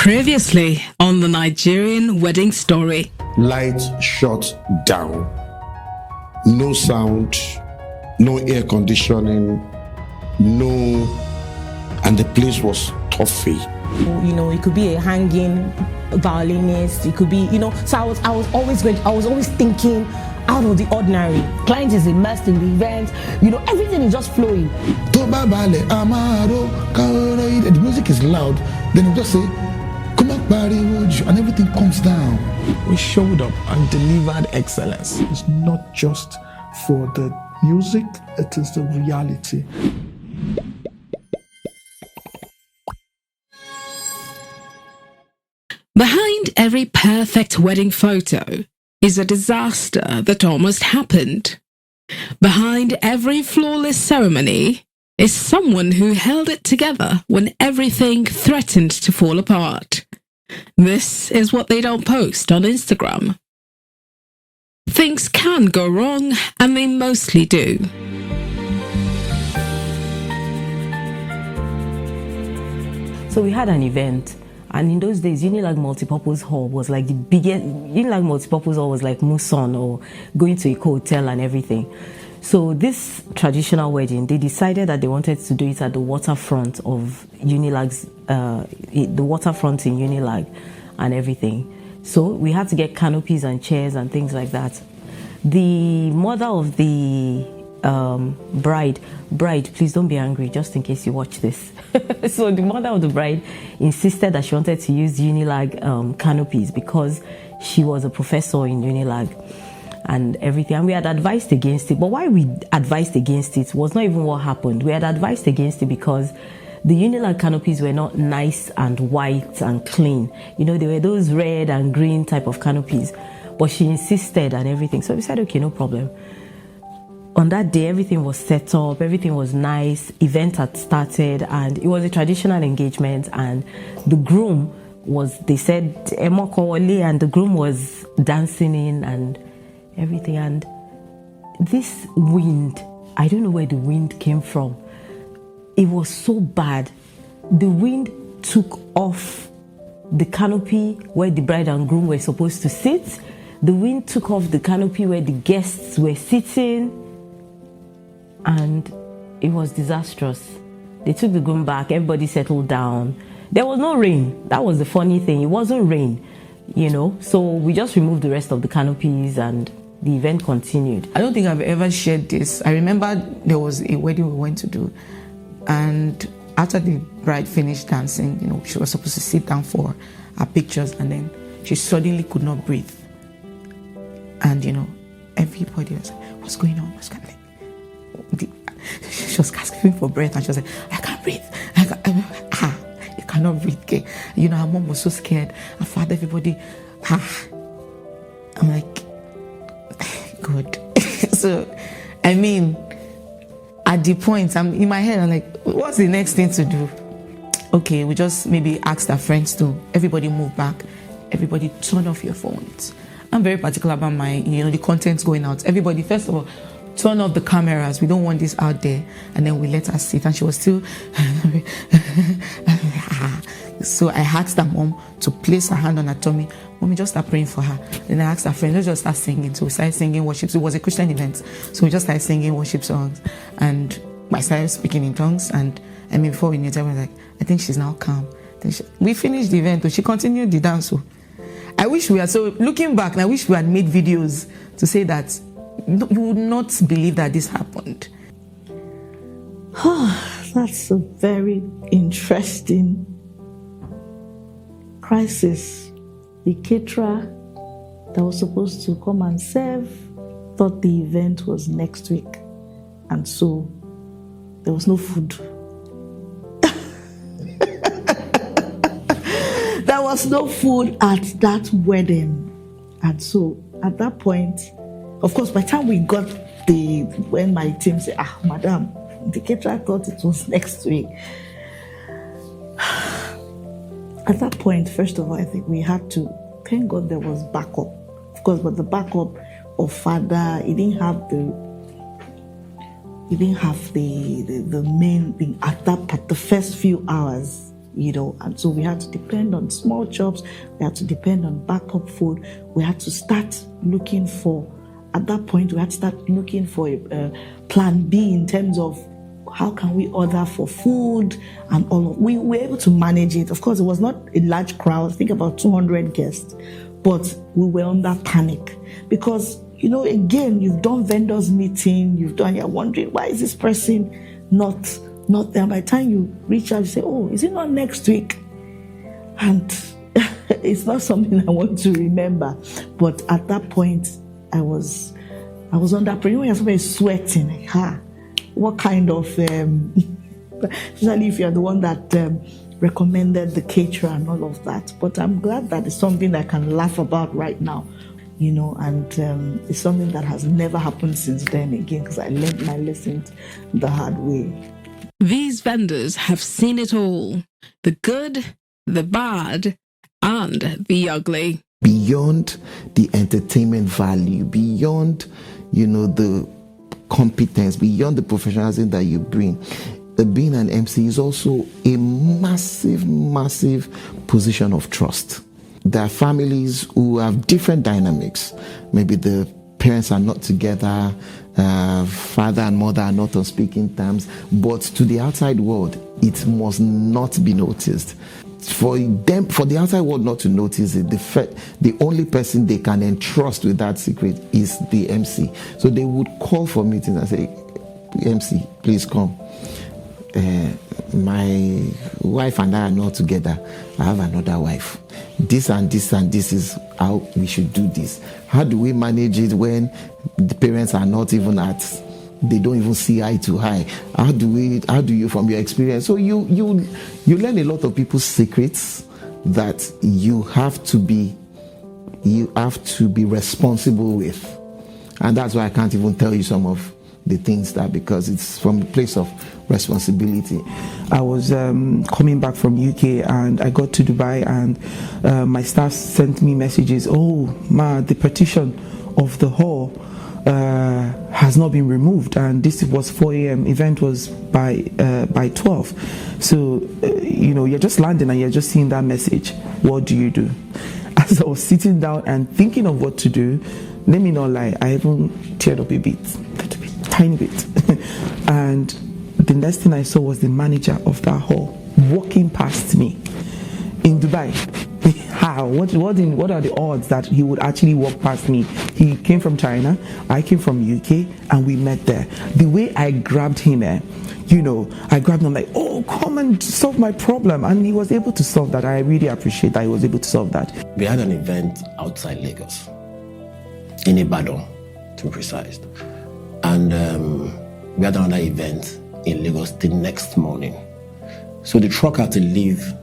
Previously on the Nigerian wedding story. Lights shut down. No sound, no air conditioning, and the place was toffee. It could be a hanging violinist, it could be, so I was always thinking out of the ordinary. Client is immersed in the event, everything is just flowing. The music is loud, then you just say, come on, and everything comes down. We showed up and delivered excellence. It's not just for the music, it is the reality. Behind every perfect wedding photo is a disaster that almost happened. Behind every flawless ceremony is someone who held it together when everything threatened to fall apart. This is what they don't post on Instagram. Things can go wrong, and they mostly do. So we had an event, and in those days, Unilag Multipurpose Hall was like the biggest. Unilag Multipurpose Hall was like Muson or going to a hotel and everything. So this traditional wedding, they decided that they wanted to do it at the waterfront of Unilag's, the waterfront in Unilag and everything. So we had to get canopies and chairs and things like that. The mother of the bride, please don't be angry, just in case you watch this. So the mother of the bride insisted that she wanted to use Unilag canopies because she was a professor in Unilag and everything, and we had advised against it. But why we advised against it was not even what happened. We had advised against it because the Unilag canopies were not nice and white and clean. They were those red and green type of canopies. But she insisted and everything. So we said, okay, no problem. On that day, everything was set up, everything was nice, event had started, and it was a traditional engagement, and the groom was, they said, Emokowole, and the groom was dancing in and everything. And this wind, I don't know where the wind came from. It was so bad. The wind took off the canopy where the bride and groom were supposed to sit. The wind took off the canopy where the guests were sitting. And it was disastrous. They took the groom back, everybody settled down. There was no rain. That was the funny thing. It wasn't rain, So we just removed the rest of the canopies and the event continued. I don't think I've ever shared this. I remember there was a wedding we went to do, and after the bride finished dancing, she was supposed to sit down for her pictures, and then she suddenly could not breathe. And, everybody was like, what's going on? What's going on? She was gasping for breath, and she was like, I can't breathe. You cannot breathe. Okay? Her mom was so scared. Her father, everybody, I'm like, God. So, at the point, I'm in my head, I'm like, what's the next thing to do? Okay, we just maybe asked our friends to, everybody move back. Everybody turn off your phones. I'm very particular about my, the content going out. Everybody, first of all, turn off the cameras. We don't want this out there. And then we let her sit. And she was still... So I asked her mom to place her hand on her tummy. Mommy, just start praying for her. Then I asked her friend, let's just start singing. So we started singing worship. So it was a Christian event. So we just started singing worship songs. And I started speaking in tongues. And before we knew it, I was like, I think she's now calm. We finished the event. She continued the dance. So I wish we had... So looking back, I wish we had made videos to say that you would not believe that this happened. That's a very interesting crisis. The caterer that was supposed to come and serve thought the event was next week, and so there was no food. There was no food at that wedding, and so at that point, of course, by the time we got when my team said, madam, the caterer thought it was next week. At that point, first of all, I think we had to, thank God there was backup. Of course, but the backup of father, he didn't have the main thing at the first few hours. and so we had to depend on small jobs, we had to depend on backup food, we had to start looking for, at that point, we had to start looking for a plan B in terms of how can we order for food and all of, we were able to manage it. Of course, it was not a large crowd, I think about 200 guests, but we were under panic because, again, you've done vendors meeting, you're wondering, why is this person not there? By the time you reach out, you say, oh, is it not next week? And it's not something I want to remember. But at that point, I was under pressure. When somebody sweating, like, what kind of, especially if you're the one that recommended the caterer and all of that. But I'm glad that it's something that I can laugh about right now, and it's something that has never happened since then again, because I learned my lessons the hard way. These vendors have seen it all, the good, the bad, and the ugly. Beyond the entertainment value, beyond, the competence, beyond the professionalism that you bring, being an MC is also a massive, massive position of trust. There are families who have different dynamics. Maybe the parents are not together, father and mother are not on speaking terms, but to the outside world, it must not be noticed. For the outside world not to notice it, the only person they can entrust with that secret is the MC. So they would call for meetings and say, MC, please come. My wife and I are not together. I have another wife. This and this and this is how we should do this. How do we manage it when the parents are not even they don't even see eye to eye? How do you, from your experience? So you learn a lot of people's secrets that you have to be responsible with. And that's why I can't even tell you some of the things because it's from a place of responsibility. I was coming back from UK and I got to Dubai, and my staff sent me messages. Oh, the partition of the hall has not been removed, and this was 4 a.m. Event was by 12. So you're just landing and you're just seeing that message. What do you do? As I was sitting down and thinking of what to do, let me not lie, I even teared up a bit, tiny bit. And the next thing I saw was the manager of that hall walking past me in Dubai. How? What are the odds that he would actually walk past me? He came from China, I came from UK, and we met there. The way I grabbed him, I grabbed him like, oh, come and solve my problem. And he was able to solve that. I really appreciate that he was able to solve that. We had an event outside Lagos, in Ibadan, to be precise. And we had another event in Lagos the next morning. So the truck had to leave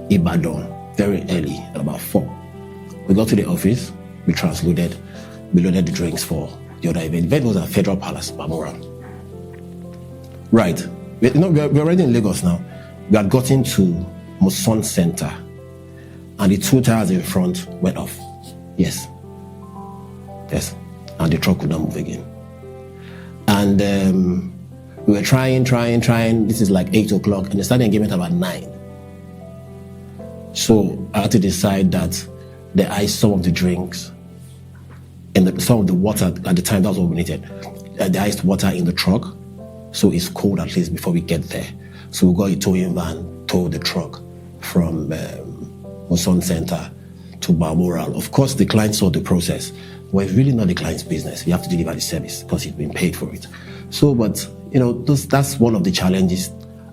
Ibadan very early, at about 4. We got to the office, we transloaded, we loaded the drinks for the other event. The event was at Federal Palace, Balmoral. Right, we're already in Lagos now. We had gotten to Muson Center, and the 2 tires in front went off. Yes, and the truck could not move again. And we were trying. This is like 8 o'clock, and they started engagement about 9. So I had to decide that they iced some of the drinks and some of the water at the time. That's what we needed. They iced water in the truck, so it's cold at least before we get there. So we got a towing van, towed the truck from Muson Center to Balmoral. Of course, the client saw the process. Well, it's really not the client's business. You have to deliver the service because he's been paid for it. So, but that's one of the challenges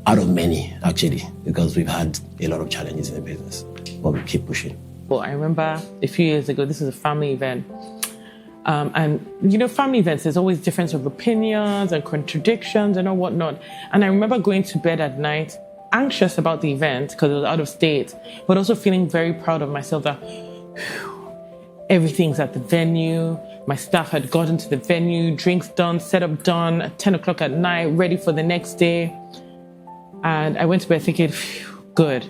out of many, actually, because we've had a lot of challenges in the business, but we keep pushing. Well, I remember a few years ago, this was a family event. And family events, there's always difference of opinions and contradictions and all whatnot. And I remember going to bed at night, anxious about the event because it was out of state, but also feeling very proud of myself that everything's at the venue. My staff had gotten to the venue, drinks done, setup done, at 10 o'clock at night, ready for the next day. And I went to bed thinking, good.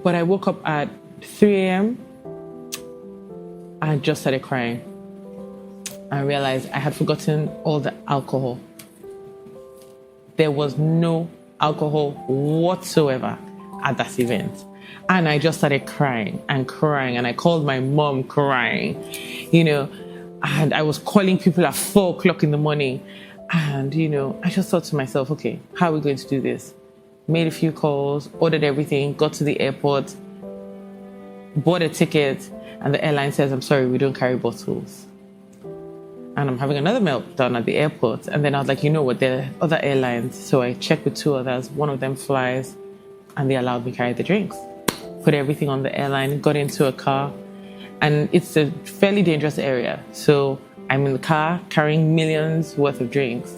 But I woke up at 3 a.m. I just started crying. I realized I had forgotten all the alcohol. There was no alcohol whatsoever at that event. And I just started crying and crying, and I called my mom crying, and I was calling people at 4 o'clock in the morning. And, I just thought to myself, okay, how are we going to do this? Made a few calls, ordered everything, got to the airport, bought a ticket, and the airline says, I'm sorry, we don't carry bottles. And I'm having another meltdown at the airport. And then I was like, you know what, there are other airlines. So I checked with 2 others. One of them flies, and they allowed me to carry the drinks. Put everything on the airline, got into a car. And it's a fairly dangerous area. So I'm in the car carrying millions worth of drinks.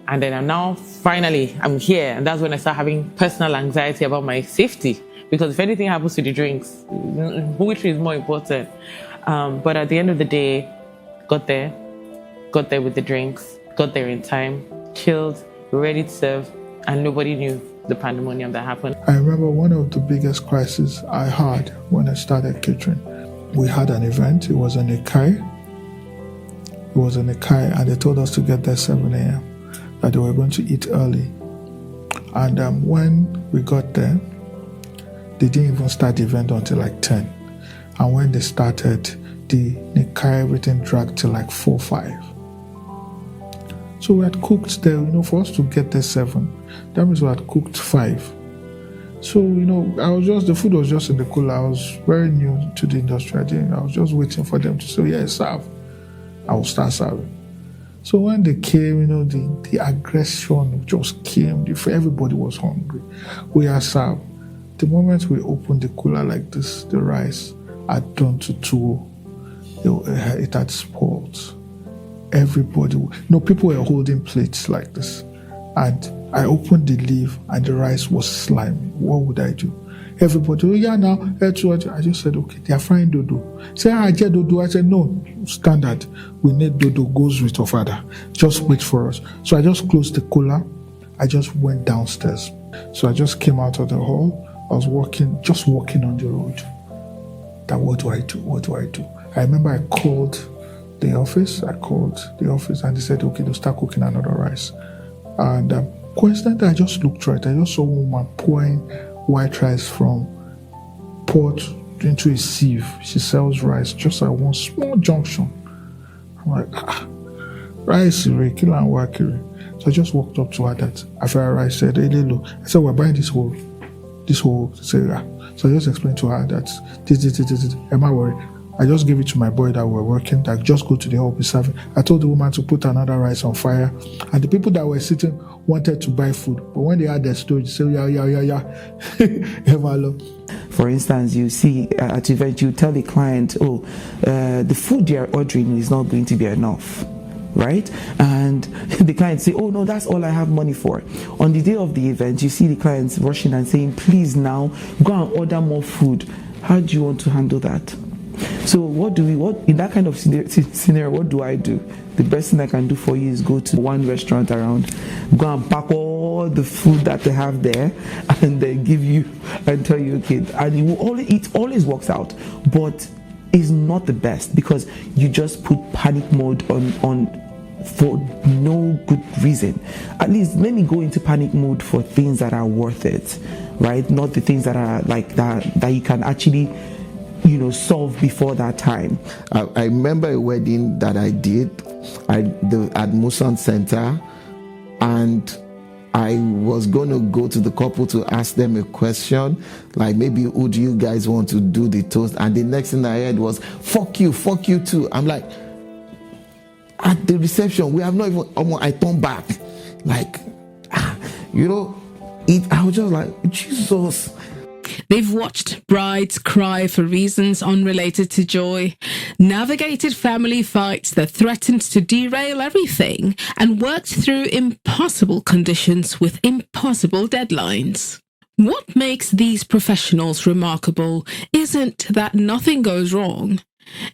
And then I'm here. And that's when I start having personal anxiety about my safety. Because if anything happens to the drinks, which is more important? But at the end of the day, got there with the drinks, got there in time, chilled, ready to serve, and nobody knew the pandemonium that happened. I remember one of the biggest crises I had when I started catering. We had an event. It was in Ikai. And they told us to get there 7 a.m., that they were going to eat early. And when we got there, they didn't even start the event until like 10. And when they started, the Nikai, everything dragged till like 4, 5. So we had cooked there, for us to get there 7. That means we had cooked 5. So, the food was just in the cooler. I was very new to the industry. I was just waiting for them to say, yeah, serve. I will start serving. So when they came, the aggression just came. Everybody was hungry. We are served. The moment we opened the cooler like this, the rice had turned to tuwo. It had spoiled. Everybody, people were holding plates like this. And I opened the lid and the rice was slimy. What would I do? Everybody, now. I just said, okay, they are frying dodo. Say, I get dodo. I said, no, standard. We need dodo, goes with your father. Just wait for us. So I just closed the cooler. I just went downstairs. So I just came out of the hall. I was walking on the road. That what do I do? I remember I called the office. And they said, okay, they'll start cooking another rice. And coincidentally, I just looked right. I just saw a woman pouring white rice from pot into a sieve. She sells rice just at one small junction. I'm like, rice, kilo and wakiri. So I just walked up to her that after her rice said, hey, Lilo. I said, we're buying this whole area. So I just explained to her that this. Am I worried? I just gave it to my boy that were working, that just go to the hall, be serving. I told the woman to put another rice on fire. And the people that were sitting wanted to buy food. But when they had their storage, they say, yeah. For instance, you see at event, you tell the client, the food they are ordering is not going to be enough. Right? And the client say, oh no, that's all I have money for. On the day of the event, you see the clients rushing and saying, please now, go and order more food. How do you want to handle that? So what in that kind of scenario, what do I do? The best thing I can do for you is go to one restaurant around, go and pack all the food that they have there, and then give you and tell you, okay, and it always works out, but it's not the best because you just put panic mode on for no good reason. At least let me go into panic mode for things that are worth it, right? Not the things that are like that you can actually solve before that time. I remember a wedding that I did at Musan Center, and I was going to go to the couple to ask them a question, like maybe, who do you guys want to do the toast? And the next thing I heard was, fuck you too. I'm like, at the reception, we have not even, I turned back. Like, I was just like, Jesus. They've watched brides cry for reasons unrelated to joy, navigated family fights that threatened to derail everything, and worked through impossible conditions with impossible deadlines. What makes these professionals remarkable isn't that nothing goes wrong.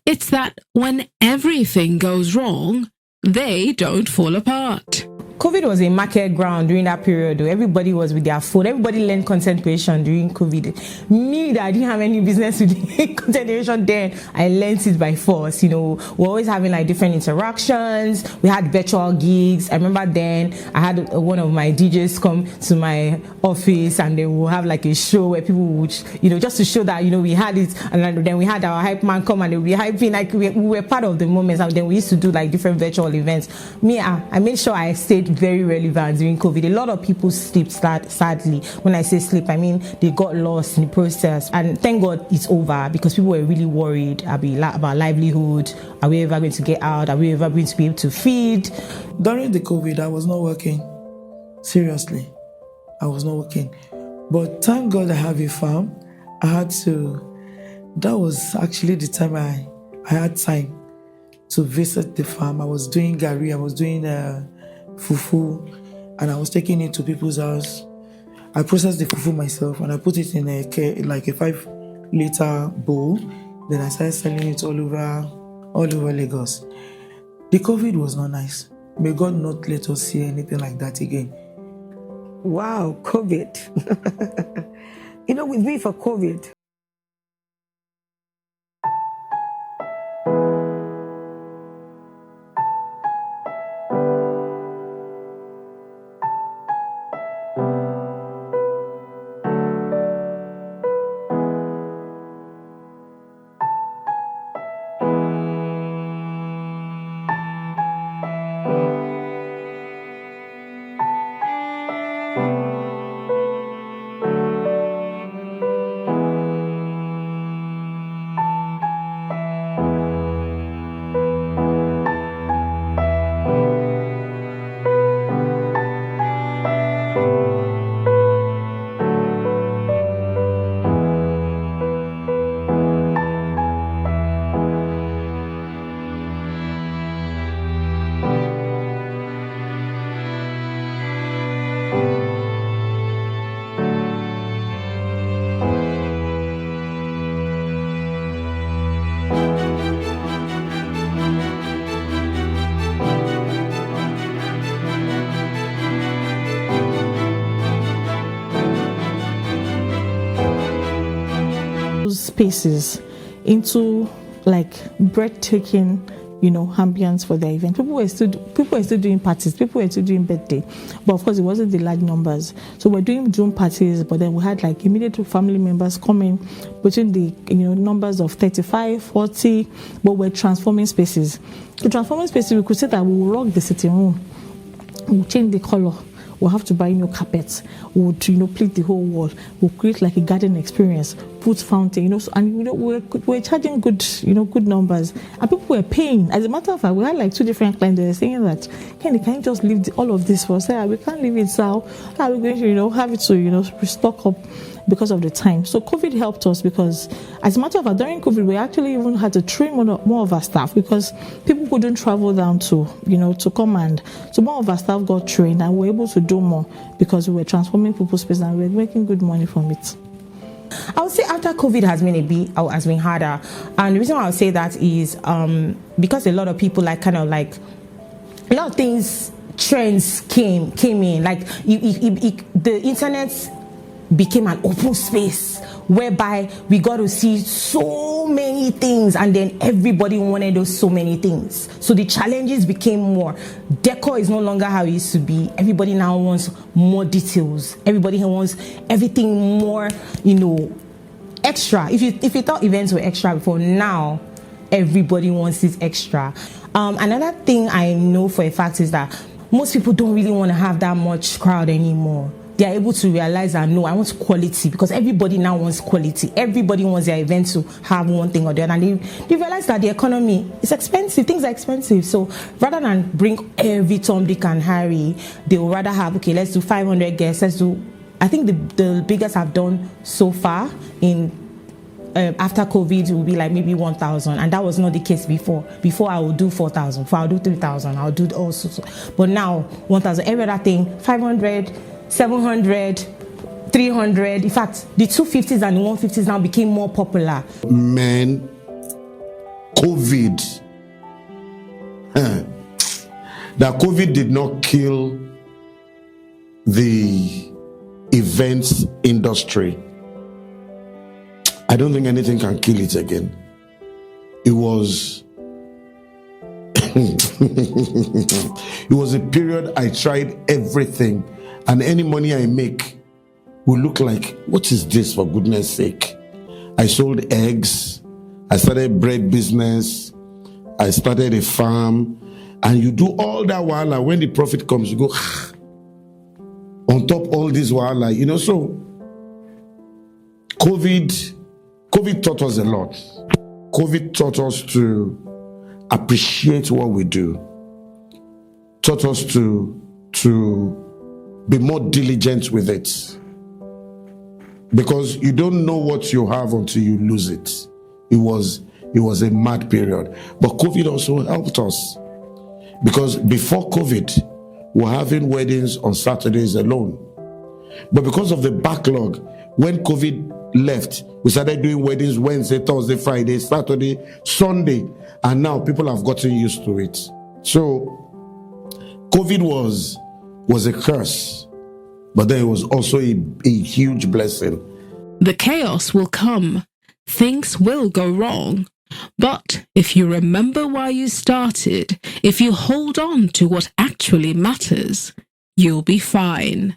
It's that when everything goes wrong, they don't fall apart. COVID was a market ground during that period. Though. Everybody was with their phone. Everybody learned content creation during COVID. Me, that I didn't have any business with content creation then, I learned it by force. You know, we're always having like different interactions. We had virtual gigs. I remember then I had one of my DJs come to my office, and then we'll have like a show where people would, you know, just to show that, you know, we had it. And then we had our hype man come and they'll be hyping, like we were part of the moments. And then we used to do like different virtual events. Me, I made sure I stayed very relevant during COVID. A lot of people sleep, sadly. When I say sleep, I mean they got lost in the process. And thank God it's over, because people were really worried about livelihood. Are we ever going to get out? Are we ever going to be able to feed? During the COVID, I was not working. Seriously, I was not working. But thank God I have a farm. That was actually the time I had time to visit the farm. I was doing gari, I was doing fufu, and I was taking it to people's house. I processed the fufu myself and I put it in a 5-liter bowl. Then I started selling it all over Lagos. The COVID was not nice. May God not let us see anything like that again. Wow, COVID. You know, with me for COVID, spaces into like breathtaking, you know, ambience for the event. People were still doing parties, people were still doing birthday, but of course it wasn't the large numbers. So we're doing Zoom parties, but then we had like immediate family members coming between the, you know, numbers of 35, 40, but we're transforming spaces. To transforming spaces, we could say that we will rock the sitting room, we'll change the color. We'll have to buy new carpets. We'll, you know, pleat the whole wall. We'll create like a garden experience. Put fountain, you know. So, and you know, we're charging good, you know, good numbers, and people were paying. As a matter of fact, we had like 2 different clients. They were saying that, can you just leave all of this for us? We can't leave it. So how are we going to, you know, have it to, you know, stock up because of the time. So COVID helped us, because as a matter of fact, during COVID, we actually even had to train more of our staff, because people couldn't travel down to, you know, to come, and so more of our staff got trained and were able to do more because we were transforming people's space and we were making good money from it. I would say after COVID has been harder, and the reason why I would say that is because a lot of people a lot of things, trends came in, like the internet became an open space whereby we got to see so many things, and then everybody wanted those so many things. So the challenges became more. Decor is no longer how it used to be. Everybody now wants more details. Everybody wants everything more, you know, extra. If you thought events were extra before, now everybody wants it extra. Another thing I know for a fact is that most people don't really want to have that much crowd anymore. They are able to realize that, no, I want quality, because everybody now wants quality. Everybody wants their event to have one thing or the other. And they realize that the economy is expensive. Things are expensive. So rather than bring every Tom, Dick, and Harry, they will rather have, okay, let's do 500 guests. Let's do, I think the biggest I've done so far in after COVID will be like maybe 1,000, and that was not the case before. Before I would do 4,000, before I would do 3,000, I would do all sorts. But now 1,000, every other thing, 500, 700, 300. In fact, the 250s and the 150s now became more popular. Man, COVID. that COVID did not kill the events industry. I don't think anything can kill it again. It was it was a period I tried everything, and any money I make will look like, what is this, for goodness sake? I sold eggs, I started bread business, I started a farm, and you do all that while when the profit comes, you go on top all this while, so COVID taught us a lot. COVID taught us to appreciate what we do, taught us to be more diligent with it, because you don't know what you have until you lose it. It was a mad period, but COVID also helped us, because before COVID, we're having weddings on Saturdays alone, but because of the backlog, when COVID left, we started doing weddings Wednesday, Thursday, Friday, Saturday, Sunday, and now people have gotten used to it. So COVID was a curse, but then it was also a huge blessing. The chaos will come. Things will go wrong. But if you remember why you started, if you hold on to what actually matters, you'll be fine.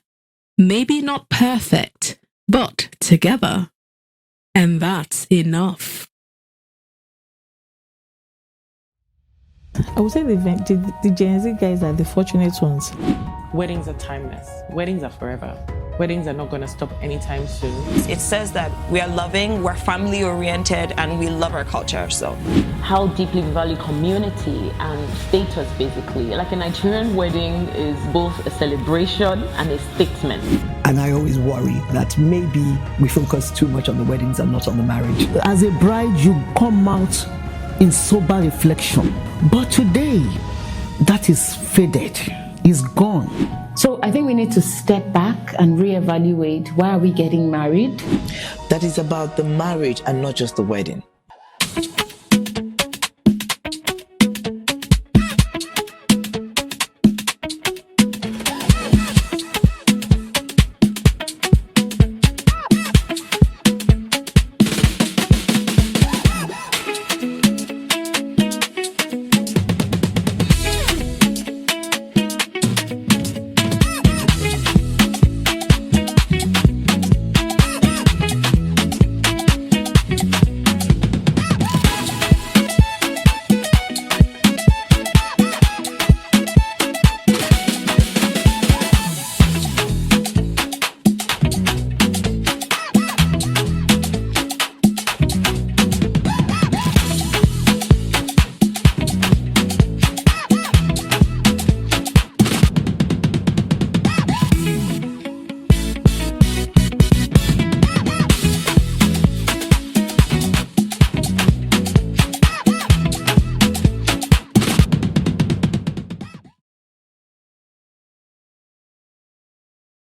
Maybe not perfect, but together. And that's enough. I would say the Gen Z guys are the fortunate ones. Weddings are timeless. Weddings are forever. Weddings are not going to stop anytime soon. It says that we are loving, we're family oriented, and we love our culture. So, how deeply we value community and status, basically. Like a Nigerian wedding is both a celebration and a statement. And I always worry that maybe we focus too much on the weddings and not on the marriage. As a bride, you come out in sober reflection. But today, that is faded, is gone. So I think we need to step back and reevaluate, why are we getting married? That is about the marriage and not just the wedding.